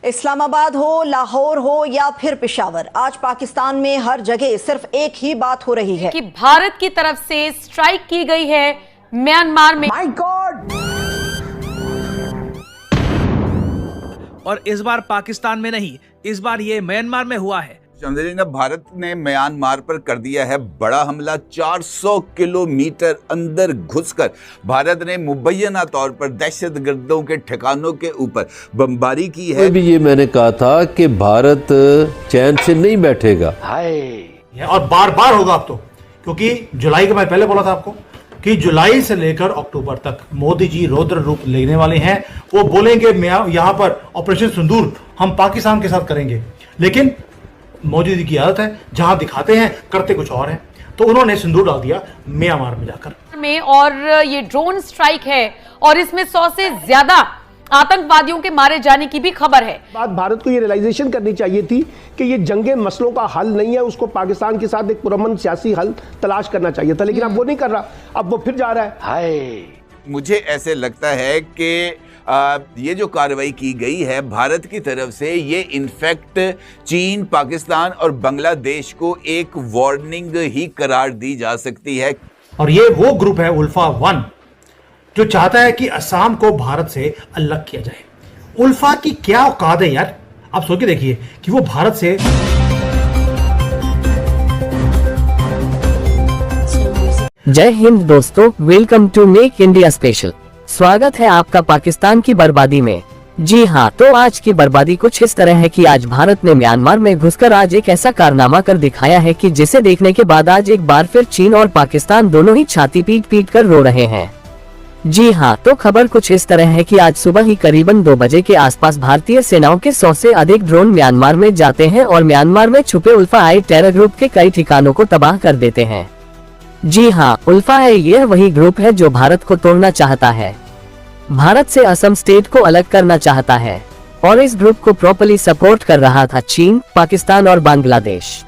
इस्लामाबाद हो, लाहौर हो या फिर पेशावर, आज पाकिस्तान में हर जगह सिर्फ एक ही बात हो रही है कि भारत की तरफ से स्ट्राइक की गई है म्यांमार में। My God! और इस बार पाकिस्तान में नहीं, इस बार ये म्यांमार में हुआ है। चंद्रजीना, भारत ने म्यांमार पर कर दिया है बड़ा हमला। 400 किलोमीटर अंदर घुसकर भारत ने मुबैना तौर पर दहशतगर्दों के ठिकानों के ऊपर बमबारी की है। भी ये मैंने कहा था कि भारत चैन से नहीं बैठेगा। और बार बार होगा अब तो, क्योंकि जुलाई का मैं पहले बोला था आपको कि जुलाई से लेकर अक्टूबर तक मोदी जी रौद्र रूप लेने वाले हैं। वो बोलेंगे यहाँ पर ऑपरेशन सिंदूर हम पाकिस्तान के साथ करेंगे, लेकिन मोदी जी की आदत है जहां दिखाते हैं करते कुछ और है। तो उन्होंने सिंदूर डाल दिया म्यांमार में जाकर में, और ये ड्रोन स्ट्राइक है और इसमें 100 से ज्यादा आतंकवादियों के मारे जाने की भी खबर है। बात भारत को ये रियलाइजेशन करनी चाहिए थी कि ये जंगे मसलों का हल नहीं है, उसको पाकिस्तान के साथ एक पुरअमन सियासी हल तलाश करना चाहिए था, लेकिन अब वो नहीं कर रहा, अब वो फिर जा रहा है। मुझे ऐसे लगता है कि ये जो कार्रवाई की गई है भारत की तरफ से, ये इनफैक्ट चीन, पाकिस्तान और बांग्लादेश को एक वार्निंग ही करार दी जा सकती है। और ये वो ग्रुप है उल्फा 1 जो चाहता है कि असम को भारत से अलग किया जाए। उल्फा की क्या औकात है यार, आप सोच के देखिए कि वो भारत से जय हिंद दोस्तों, welcome to make India special. स्वागत है आपका पाकिस्तान की बर्बादी में। जी हाँ, तो आज की बर्बादी कुछ इस तरह है कि आज भारत ने म्यांमार में घुसकर आज एक ऐसा कारनामा कर दिखाया है कि जिसे देखने के बाद आज एक बार फिर चीन और पाकिस्तान दोनों ही छाती पीट पीट कर रो रहे हैं। जी हाँ, तो खबर कुछ इस तरह है कि आज सुबह ही करीबन 2 बजे के आसपास भारतीय सेनाओं के 100 से अधिक ड्रोन म्यांमार में जाते हैं और म्यांमार में छुपे उल्फा आई टेरर ग्रुप के कई ठिकानों को तबाह कर देते हैं। जी हाँ, उल्फा है यह वही ग्रुप है जो भारत को तोड़ना चाहता है, भारत से असम स्टेट को अलग करना चाहता है, और इस ग्रुप को प्रॉपर्ली सपोर्ट कर रहा था चीन, पाकिस्तान और बांग्लादेश।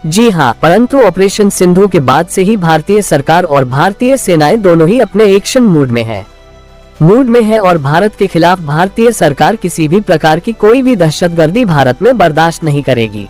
जी हाँ, परंतु ऑपरेशन सिंधु के बाद से ही भारतीय सरकार और भारतीय सेनाएं दोनों ही अपने एक्शन मूड में है और भारत के खिलाफ भारतीय सरकार किसी भी प्रकार की कोई भी दहशतगर्दी भारत में बर्दाश्त नहीं करेगी।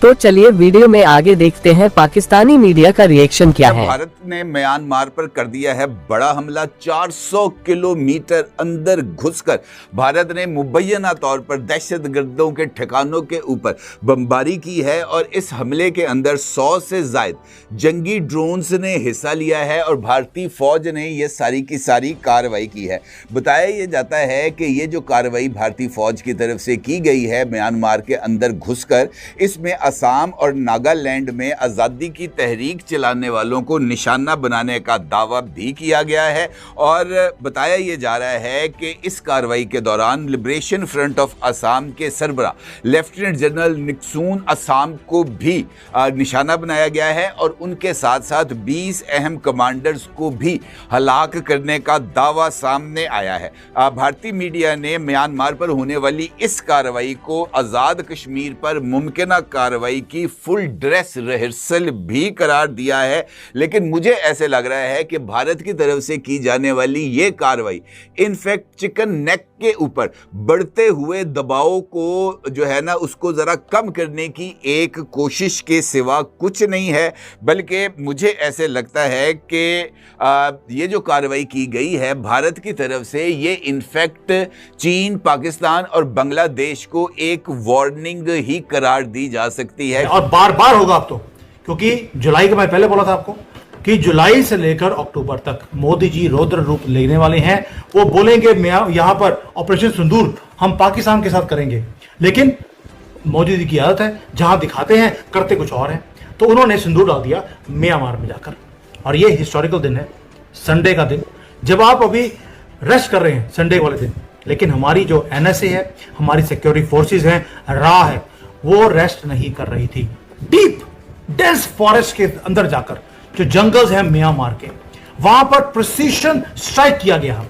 तो चलिए वीडियो में आगे देखते हैं पाकिस्तानी मीडिया का रिएक्शन क्या है। भारत ने म्यांमार पर कर दिया है बड़ा हमला। 400 किलोमीटर अंदर घुसकर भारत ने मुबैना तौर पर दहशतगर्दों के ठिकानों के ऊपर बमबारी की है और इस हमले के अंदर 100 से ज्यादा जंगी ड्रोन्स ने हिस्सा लिया है और भारतीय फौज ने यह सारी की सारी कार्रवाई की है। बताया यह जाता है कि ये जो कार्रवाई भारतीय फौज की तरफ से की गई है म्यांमार के अंदर घुसकर, इसमें असम और नागालैंड में आज़ादी की तहरीक चलाने वालों को निशाना बनाने का दावा भी किया गया है। और बताया यह जा रहा है कि इस कार्रवाई के दौरान लिबरेशन फ्रंट ऑफ असम के सरबरा लेफ्टिनेंट जनरल निक्सून असम को भी निशाना बनाया गया है और उनके साथ साथ 20 अहम कमांडर्स को भी हलाक करने का दावा सामने आया है। भारतीय मीडिया ने म्यांमार पर होने वाली इस कार्रवाई को आज़ाद कश्मीर पर मुमकिन कार्रवाई की फुल ड्रेस रिहर्सल भी करार दिया है, लेकिन मुझे ऐसे लग रहा है कि भारत की तरफ से की जाने वाली ये कार्रवाई इनफैक्ट चिकन नेक के ऊपर बढ़ते हुए दबाव को जो है ना उसको जरा कम करने की एक कोशिश के सिवा कुछ नहीं है। बल्कि मुझे ऐसे लगता है कि ये जो कार्रवाई की गई है भारत की तरफ से, ये इनफैक्ट चीन, पाकिस्तान और बांग्लादेश को एक वार्निंग ही करार दी जा सकती है। और बार बार होगा अब तो, क्योंकि जुलाई का मैं पहले बोला था आपको कि जुलाई से लेकर अक्टूबर तक मोदी जी रौद्र रूप लेने वाले हैं। वो बोलेंगे यहाँ पर ऑपरेशन सिंदूर हम पाकिस्तान के साथ करेंगे, लेकिन मोदी जी की आदत है जहां दिखाते हैं करते कुछ और है। तो उन्होंने सिंदूर डाल दिया म्यांमार में जाकर। और ये हिस्टोरिकल दिन है, संडे का दिन, जब आप अभी रेस्ट कर रहे हैं संडे वाले दिन, लेकिन हमारी जो NSA है, हमारी सिक्योरिटी फोर्सेस हैं, रा है, वो रेस्ट नहीं कर रही थी। डीप डेंस फॉरेस्ट के अंदर जाकर जो जंगल्स हैं म्यांमार के, वहां पर प्रिसीशन स्ट्राइक किया गया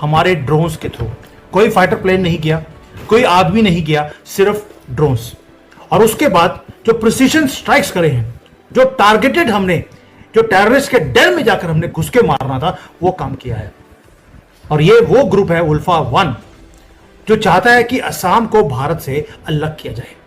हमारे ड्रोन्स के थ्रू। कोई फाइटर प्लेन नहीं किया, कोई आदमी नहीं किया, सिर्फ ड्रोन्स। और उसके बाद जो प्रिसीशन स्ट्राइक्स करे हैं, जो टारगेटेड हमने, जो टेररिस्ट के डेल में जाकर हमने घुस के मारना था, वो काम किया है। और ये वो ग्रुप है उल्फा 1 जो चाहता है कि असम को भारत से अलग किया जाए।